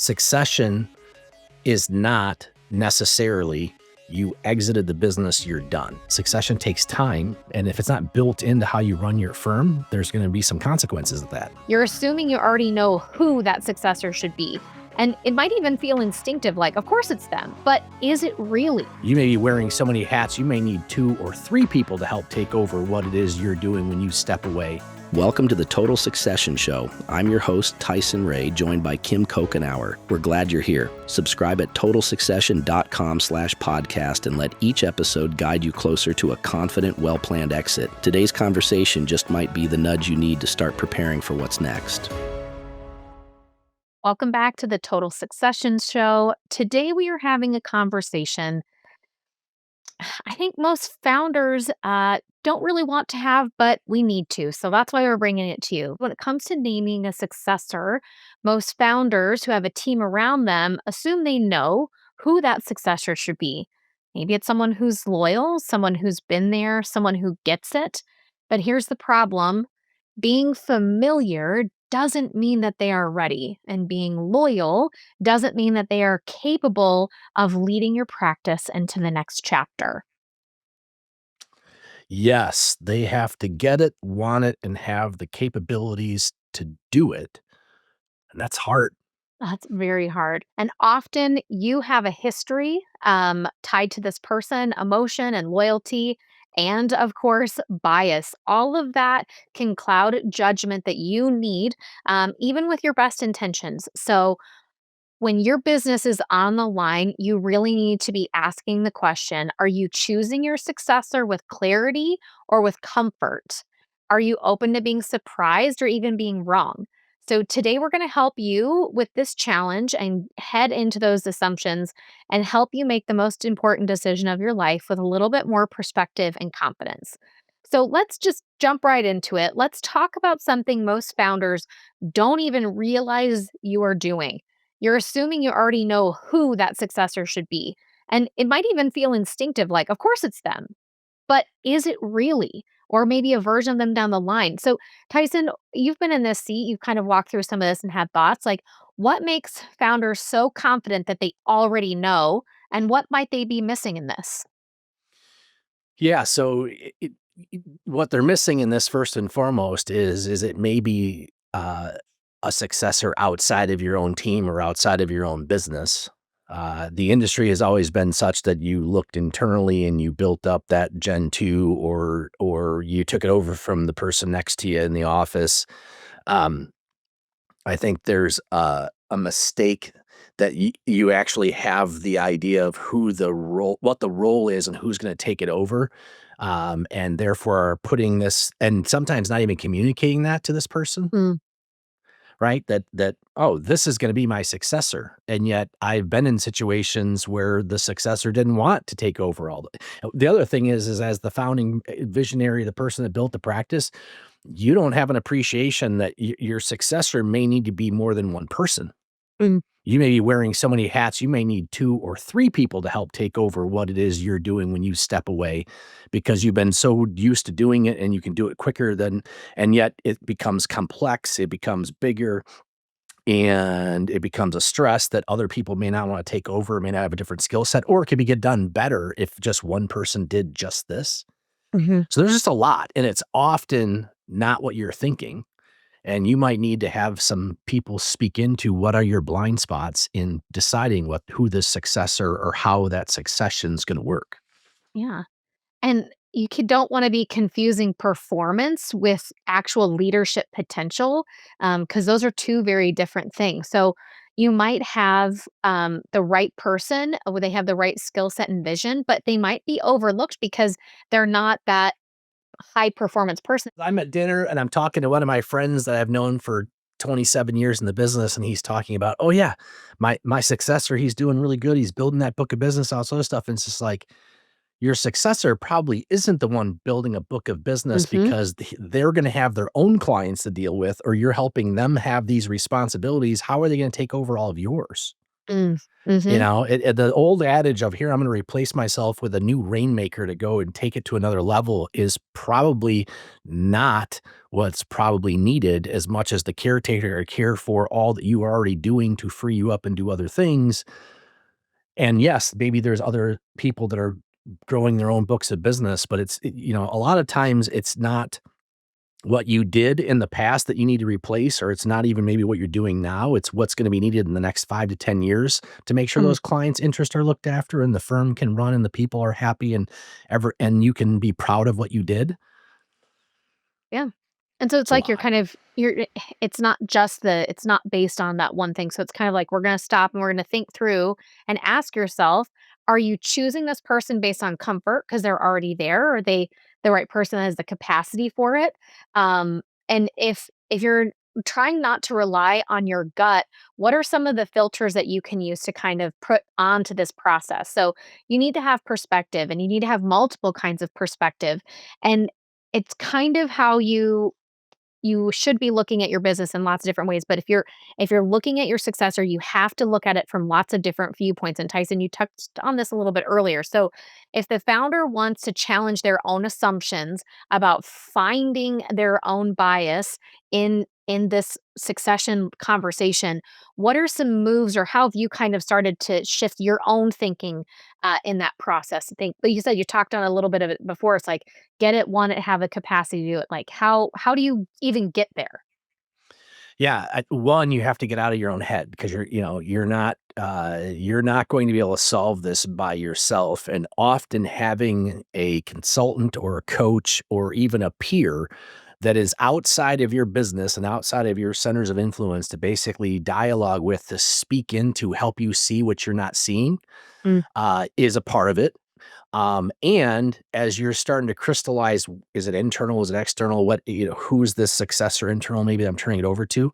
Succession is not necessarily you exited the business, you're done. Succession takes time, and if it's not built into how you run your firm, there's going to be some consequences of that. You're assuming you already know who that successor should be. And it might even feel instinctive, like, of course it's them, but is it really? You may be wearing so many hats, you may need 2 or 3 people to help take over what it is you're doing when you step away. Welcome to the Total Succession Show. I'm your host, Tyson Ray, joined by Kim Cochenour. We're glad you're here. Subscribe at totalsuccession.com/podcast and let each episode guide you closer to a confident, well-planned exit. Today's conversation just might be the nudge you need to start preparing for what's next. Welcome back to the Total Succession Show. Today we are having a conversation I think most founders don't really want to have, but we need to. So that's why we're bringing it to you. When it comes to naming a successor, most founders who have a team around them assume they know who that successor should be. Maybe it's someone who's loyal, someone who's been there, someone who gets it. But here's the problem. Being familiar doesn't mean that they are ready, and being loyal doesn't mean that they are capable of leading your practice into the next chapter. Yes, they have to get it, want it, and have the capabilities to do it. And that's hard. That's very hard. And often you have a history tied to this person, emotion and loyalty, and of course, bias. All of that can cloud judgment that you need, even with your best intentions. So when your business is on the line, you really need to be asking the question, are you choosing your successor with clarity or with comfort? Are you open to being surprised or even being wrong? So today we're going to help you with this challenge and head into those assumptions and help you make the most important decision of your life with a little bit more perspective and confidence. So let's just jump right into it. Let's talk about something most founders don't even realize you are doing. You're assuming you already know who that successor should be. And it might even feel instinctive, like, of course it's them. But is it really? Or maybe a version of them down the line. So, Tyson, you've been in this seat, you've kind of walked through some of this and had thoughts. Like, what makes founders so confident that they already know? And what might they be missing in this? Yeah, so what they're missing in this first and foremost is it may be a successor outside of your own team or outside of your own business. The industry has always been such that you looked internally and you built up that Gen 2 or you took it over from the person next to you in the office. I think there's a mistake that you actually have the idea of what the role is and who's going to take it over. And therefore are putting this, and sometimes not even communicating that to this person. Right? That, oh, this is going to be my successor. And yet I've been in situations where the successor didn't want to take over all the other thing is as the founding visionary, the person that built the practice, you don't have an appreciation that your successor may need to be more than one person. You may be wearing so many hats, you may need 2 or 3 people to help take over what it is you're doing when you step away because you've been so used to doing it and you can do it quicker and yet it becomes complex, it becomes bigger, and it becomes a stress that other people may not want to take over, may not have a different skill set, or it could get done better if just one person did just this. So there's just a lot, and it's often not what you're thinking. And you might need to have some people speak into what are your blind spots in deciding who this successor or how that succession is going to work. Yeah. And don't want to be confusing performance with actual leadership potential, because those are 2 very different things. So you might have the right person, or they have the right skill set and vision, but they might be overlooked because they're not that high performance person. I'm at dinner and I'm talking to one of my friends that I've known for 27 years in the business, and he's talking about, oh yeah, my successor, he's doing really good. He's building that book of business, all this other stuff. And it's just like, your successor probably isn't the one building a book of business because they're going to have their own clients to deal with, or you're helping them have these responsibilities. How are they going to take over all of yours? Mm. Mhm. The old adage of here, I'm going to replace myself with a new rainmaker to go and take it to another level is probably not what's probably needed as much as the caretaker or care for all that you are already doing to free you up and do other things. And yes, maybe there's other people that are growing their own books of business, but a lot of times it's not what you did in the past that you need to replace, or it's not even maybe what you're doing now. It's what's going to be needed in the next 5 to 10 years to make sure Mm. those clients' interests are looked after and the firm can run and the people are happy and you can be proud of what you did. Yeah. And so it's It's a like you're lot. kind of it's not based on that one thing. So it's kind of like we're going to stop and we're going to think through and ask yourself, are you choosing this person based on comfort because they're already there? Are they the right person that has the capacity for it? And if you're trying not to rely on your gut, what are some of the filters that you can use to kind of put onto this process? So you need to have perspective and you need to have multiple kinds of perspective. And it's kind of how you should be looking at your business in lots of different ways, but if you're looking at your successor, you have to look at it from lots of different viewpoints, and Tyson, you touched on this a little bit earlier. So, if the founder wants to challenge their own assumptions about finding their own bias in this succession conversation, what are some moves or how have you kind of started to shift your own thinking in that process? Think, but you said you talked on a little bit of it before. It's like get it, want it, have the capacity to do it. Like how do you even get there? Yeah, one, you have to get out of your own head because you're not going to be able to solve this by yourself. And often having a consultant or a coach or even a peer that is outside of your business and outside of your centers of influence to basically dialogue with, to speak into, help you see what you're not seeing, Mm, is a part of it. And as you're starting to crystallize, is it internal? Is it external? Who's this successor internal? Maybe I'm turning it over to.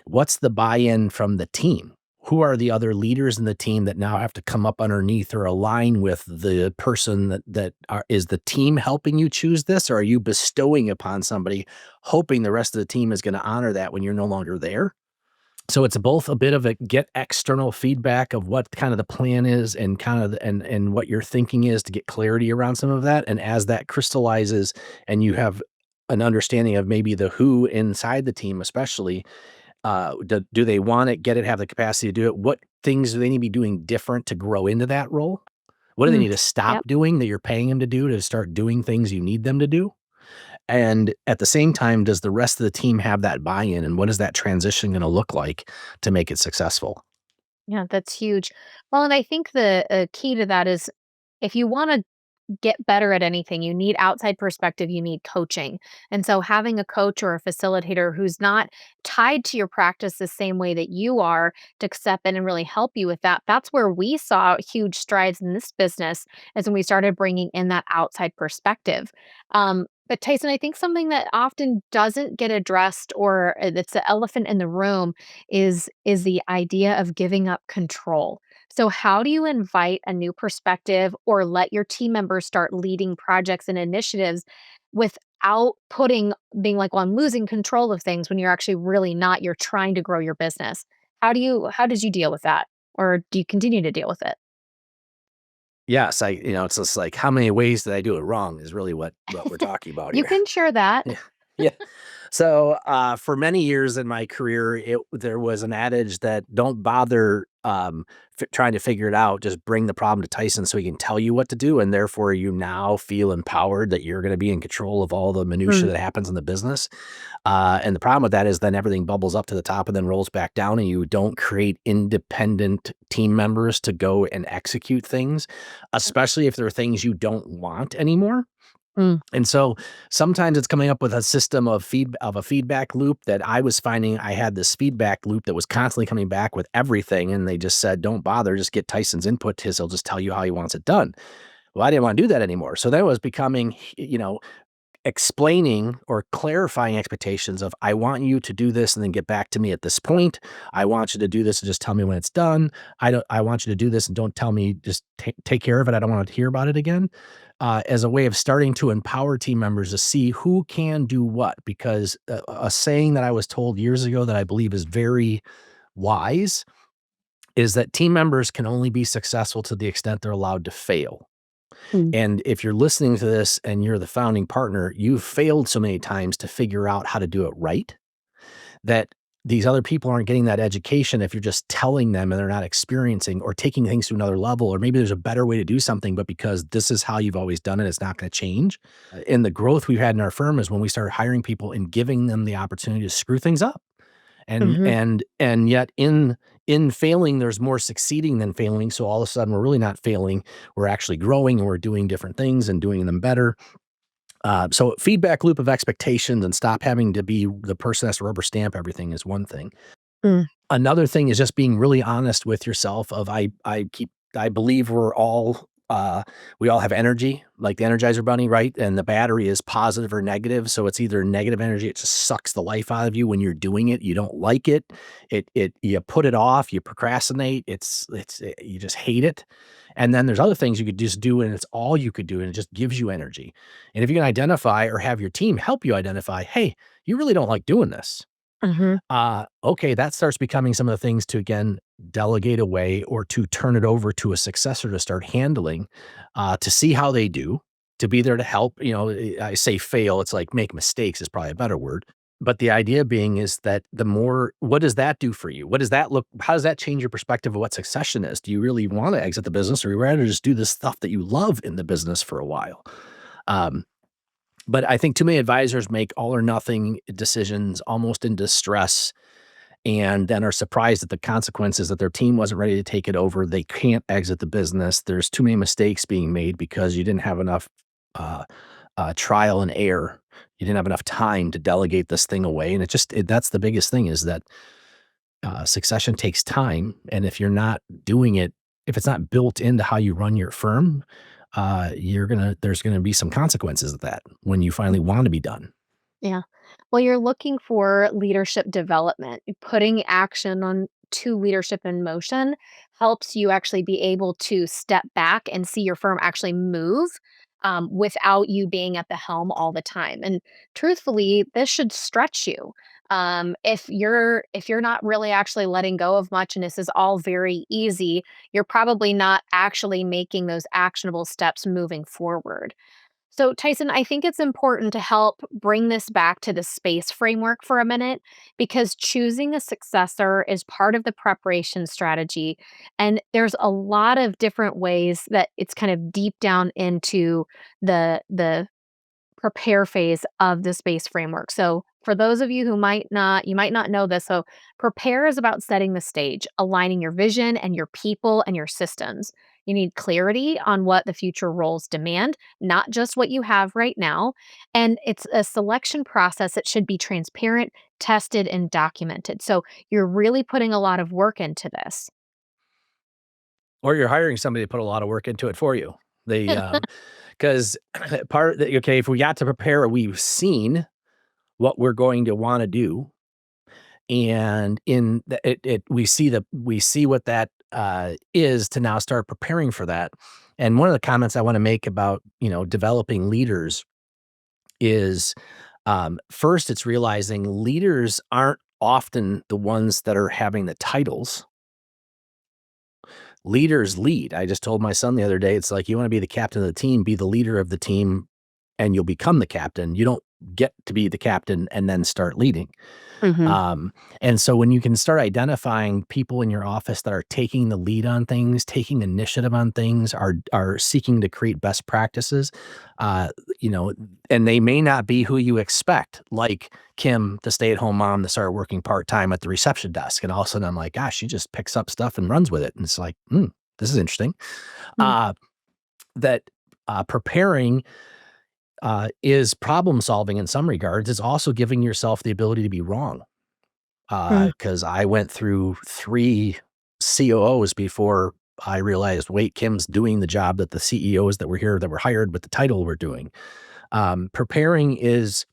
What's the buy-in from the team? Who are the other leaders in the team that now have to come up underneath or align with the person is the team helping you choose this? Or are you bestowing upon somebody, hoping the rest of the team is going to honor that when you're no longer there? So it's both a bit of a get external feedback of what kind of the plan is and kind of and what your thinking is to get clarity around some of that. And as that crystallizes and you have an understanding of maybe the who inside the team, especially, do they want it, get it, have the capacity to do it? What things do they need to be doing different to grow into that role? What do they mm, need to stop yep. doing that you're paying them to do to start doing things you need them to do? And at the same time, does the rest of the team have that buy-in, and what is that transition gonna look like to make it successful? Yeah, that's huge. Well, and I think the key to that is if you want to get better at anything, you need outside perspective, you need coaching. And so having a coach or a facilitator who's not tied to your practice the same way that you are to step in and really help you with that. That's where we saw huge strides in this business as when we started bringing in that outside perspective. But Tyson, I think something that often doesn't get addressed or it's the elephant in the room is the idea of giving up control. So, how do you invite a new perspective or let your team members start leading projects and initiatives without being like, well, I'm losing control of things when you're actually really not? You're trying to grow your business. How did you deal with that? Or do you continue to deal with it? Yes, it's just like, how many ways did I do it wrong is really what we're talking about You here. can share that. Yeah. Yeah. So, for many years in my career, there was an adage that don't bother, trying to figure it out, just bring the problem to Tyson so he can tell you what to do, and therefore you now feel empowered that you're gonna be in control of all the minutia Mm, that happens in the business. And the problem with that is then everything bubbles up to the top and then rolls back down, and you don't create independent team members to go and execute things, especially if there are things you don't want anymore. mm, And so sometimes it's coming up with a system of a feedback loop that I was finding I had this feedback loop that was constantly coming back with everything. And they just said, don't bother, just get Tyson's input. He'll just tell you how he wants it done. Well, I didn't want to do that anymore. So then it was becoming, explaining or clarifying expectations of, I want you to do this and then get back to me at this point. I want you to do this and just tell me when it's done. I want you to do this and don't tell me, just take care of it. I don't want to hear about it again. As a way of starting to empower team members to see who can do what, because a saying that I was told years ago that I believe is very wise is that team members can only be successful to the extent they're allowed to fail. Mm. And if you're listening to this and you're the founding partner, you've failed so many times to figure out how to do it right, that these other people aren't getting that education if you're just telling them and they're not experiencing or taking things to another level, or maybe there's a better way to do something, but because this is how you've always done it, it's not going to change. And the growth we've had in our firm is when we started hiring people and giving them the opportunity to screw things up. And Mhm. and yet in failing, there's more succeeding than failing. So all of a sudden, we're really not failing. We're actually growing and we're doing different things and doing them better. So feedback loop of expectations and stop having to be the person that has to rubber stamp everything is one thing. Mm. Another thing is just being really honest with yourself of I believe we all have energy, like the Energizer Bunny, right? And the battery is positive or negative. So it's either negative energy, it just sucks the life out of you when you're doing it. You don't like it. You put it off, you procrastinate. You just hate it. And then there's other things you could just do and it's all you could do and it just gives you energy. And if you can identify or have your team help you identify, hey, you really don't like doing this. Mhm. Okay, that starts becoming some of the things to again delegate away or to turn it over to a successor to start handling, to see how they do, to be there to help. I say fail, it's like make mistakes is probably a better word. But the idea being is that what does that do for you? What does that look, how does that change your perspective of what succession is? Do you really want to exit the business or you rather just do the stuff that you love in the business for a while? Um, but I think too many advisors make all or nothing decisions almost in distress and then are surprised at the consequences that their team wasn't ready to take it over. They can't exit the business. There's too many mistakes being made because you didn't have enough uh, trial and error. You didn't have enough time to delegate this thing away. And that's the biggest thing is that succession takes time. And if you're not doing it, if it's not built into how you run your firm, there's gonna be some consequences of that when you finally want to be done. Yeah. Well, you're looking for leadership development. Putting action on to leadership in motion helps you actually be able to step back and see your firm actually move without you being at the helm all the time. And truthfully, this should stretch you. If you're not really actually letting go of much and this is all very easy, you're probably not actually making those actionable steps moving forward. So, Tyson, I think it's important to help bring this back to the space framework for a minute because choosing a successor is part of the preparation strategy. And there's a lot of different ways that it's kind of deep down into the prepare phase of the space framework. So for those of you who might not know this. So prepare is about setting the stage, aligning your vision and your people and your systems. You need clarity on what the future roles demand, not just what you have right now. And it's a selection process that should be transparent, tested, and documented. So you're really putting a lot of work into this. Or you're hiring somebody to put a lot of work into it for you. They, 'Cause okay, if we got to prepare, we've seen what we're going to wanna do, and in the we see what that, is to now start preparing for that, and one of the comments I wanna make about, developing leaders is, first, it's realizing leaders aren't often the ones that are having the titles. Leaders lead. I just told my son the other day, it's like, you wanna be the captain of the team, be the leader of the team, and you'll become the captain. You don't get to be the captain and then start leading. Mhm. Um, and so when you can start identifying people in your office that are taking the lead on things, taking initiative on things, are seeking to create best practices, uh, you know, and they may not be who you expect, like Kim, the stay-at-home mom that started working part-time at the reception desk. And all of a sudden I'm like, gosh, she just picks up stuff and runs with it. And it's like, this is interesting. Mm. Uh, that preparing is problem solving in some regards. It's also giving yourself the ability to be wrong. Mm. Because I went through 3 COOs before I realized, wait, Kim's doing the job that the CEOs that were here that were hired with the title were doing. Um, preparing is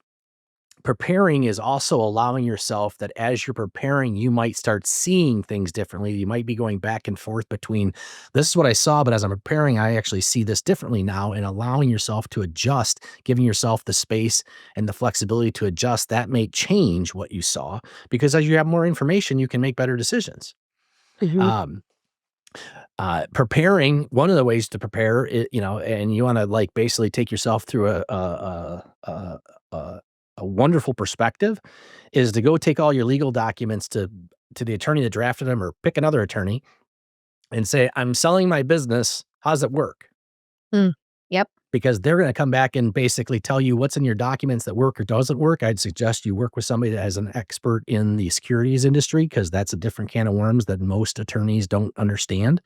Preparing is also allowing yourself that as you're preparing, you might start seeing things differently. You might be going back and forth between this is what I saw, but as I'm preparing, I actually see this differently now, and allowing yourself to adjust, giving yourself the space and the flexibility to adjust. That may change what you saw because as you have more information, you can make better decisions. Mhm. Um, Preparing, one of the ways to prepare, and you want to like basically take yourself through a a wonderful perspective, is to go take all your legal documents to the attorney that drafted them, or pick another attorney and say, "I'm selling my business. How's it work?" Mm. Yep. Because they're going to come back and basically tell you what's in your documents that work or doesn't work. I'd suggest you work with somebody that has an expert in the securities industry, because that's a different can of worms that most attorneys don't understand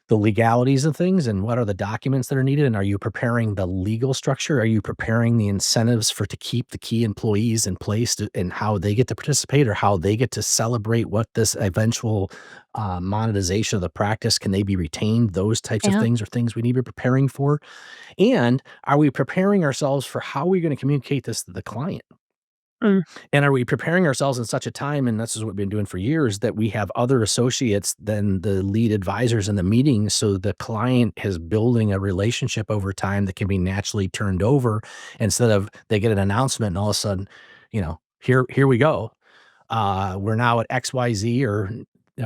the legalities of things and what are the documents that are needed. And are you preparing the legal structure? Are you preparing the incentives to keep the key employees in place, and how they get to participate, or how they get to celebrate what this eventual monetization of the practice, can they be retained? Those types of Yeah. things are things we need to be preparing for. And are we preparing ourselves for how we're going to communicate this to the client? Mm. And are we preparing ourselves in such a time, and this is what we've been doing for years, that we have other associates than the lead advisors in the meeting, so the client is building a relationship over time that can be naturally turned over, instead of they get an announcement and all of a sudden, here we go. We're now at XYZ, or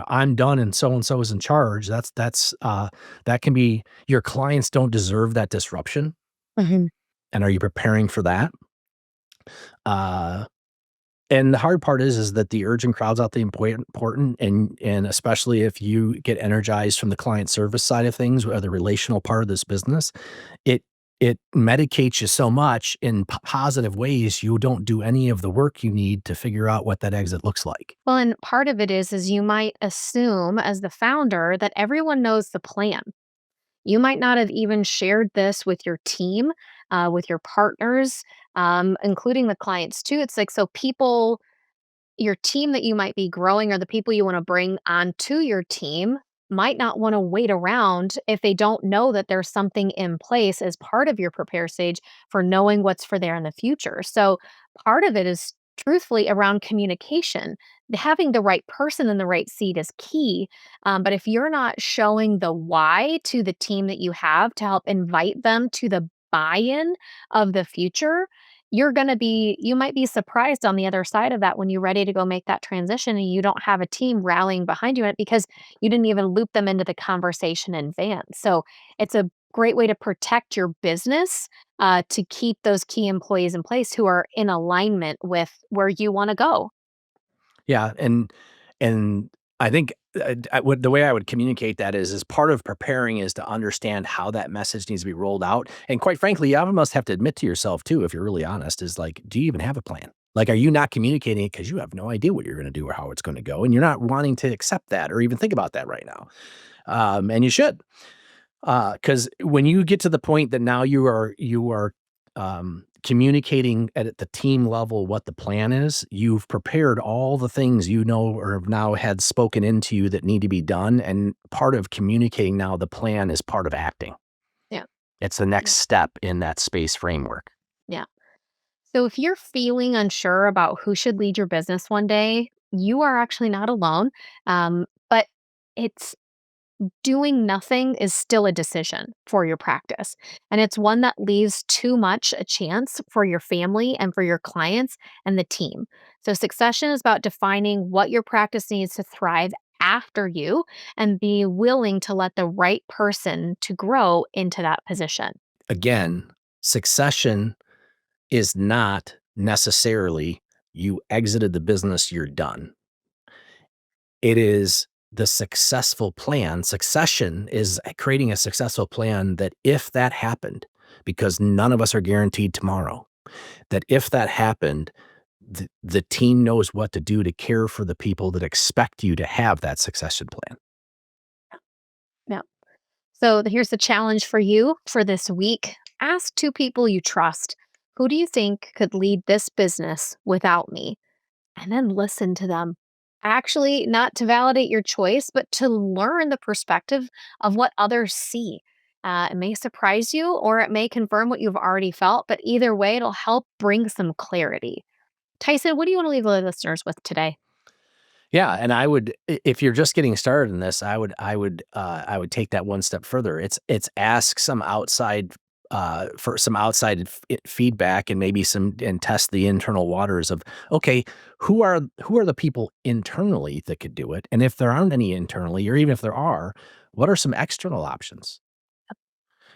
I'm done and so is in charge. That can be, your clients don't deserve that disruption. Mhm. And are you preparing for that? Uh And the hard part is that the urgent crowd's out the important, and especially if you get energized from the client service side of things, or the relational part of this business, it it medicates you so much in positive ways, you don't do any of the work you need to figure out what that exit looks like. Well, and part of it is you might assume as the founder that everyone knows the plan. You might not have even shared this with your team, with your partners, including the clients too. It's like, so people, your team that you might be growing, or the people you want to bring onto your team, might not want to wait around if they don't know that there's something in place as part of your prepare stage for knowing what's for there in the future. So part of it is truthfully around communication. Having the right person in the right seat is key. But if you're not showing the why to the team that you have to help invite them to the buy-in of the future, you might be surprised on the other side of that when you're ready to go make that transition and you don't have a team rallying behind you in it because you didn't even loop them into the conversation in advance. So it's a great way to protect your business, to keep those key employees in place who are in alignment with where you want to go. Yeah, and I think, the way I would communicate that is part of preparing is to understand how that message needs to be rolled out. And quite frankly, you almost have to admit to yourself too, if you're really honest, is like, do you even have a plan? Like, are you not communicating it because you have no idea what you're going to do or how it's going to go, and you're not wanting to accept that or even think about that right now? And you should. Because when you get to the point that now you are communicating at the team level what the plan is, you've prepared all the things or have now had spoken into you that need to be done, and part of communicating now the plan is part of acting. Yeah. It's the Yeah. next step in that space framework. Yeah. So if you're feeling unsure about who should lead your business one day, you are actually not alone. But it's doing nothing is still a decision for your practice. And it's one that leaves too much a chance for your family and for your clients and the team. So, succession is about defining what your practice needs to thrive after you and be willing to let the right person to grow into that position. Again, succession is not necessarily you exited the business, you're done. It is the successful plan. Succession is creating a successful plan that if that happened, because none of us are guaranteed tomorrow, that if that happened, the team knows what to do to care for the people that expect you to have that succession plan. Yeah. So, here's the challenge for you for this week. Ask two people you trust. Who do you think could lead this business without me? And then listen to them. Actually, not to validate your choice, but to learn the perspective of what others see. It may surprise you or it may confirm what you've already felt, but either way, it'll help bring some clarity. Tyson, what do you want to leave the listeners with today? Yeah, and if you're just getting started in this, I would take that one step further. It's ask some outside for some outside feedback and maybe and test the internal waters of, okay, who are the people internally that could do it? And if there aren't any internally, or even if there are, what are some external options?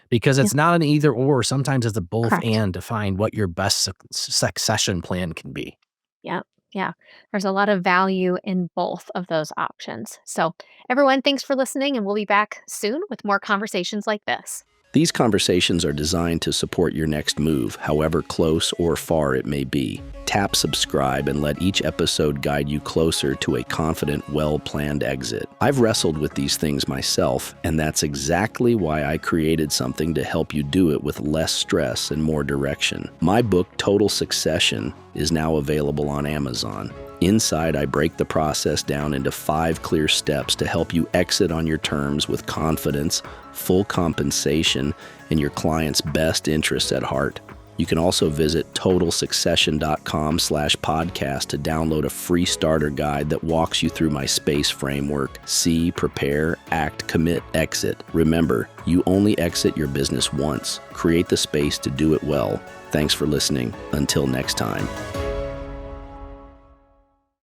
Because Yeah, it's not an either or. Sometimes it's a both correct. and to find what your best succession plan can be. Yeah, yeah. There's a lot of value in both of those options. So, everyone, thanks for listening, and we'll be back soon with more conversations like this. These conversations are designed to support your next move, however close or far it may be. Tap subscribe and let each episode guide you closer to a confident, well-planned exit. I've wrestled with these things myself, and that's exactly why I created something to help you do it with less stress and more direction. My book, Total Succession, is now available on Amazon. Inside, I break the process down into 5 clear steps to help you exit on your terms with confidence, full compensation, and your client's best interests at heart. You can also visit totalsuccession.com/podcast to download a free starter guide that walks you through my SPACE framework: see, prepare, act, commit, exit. Remember, you only exit your business once. Create the space to do it well. Thanks for listening. Until next time.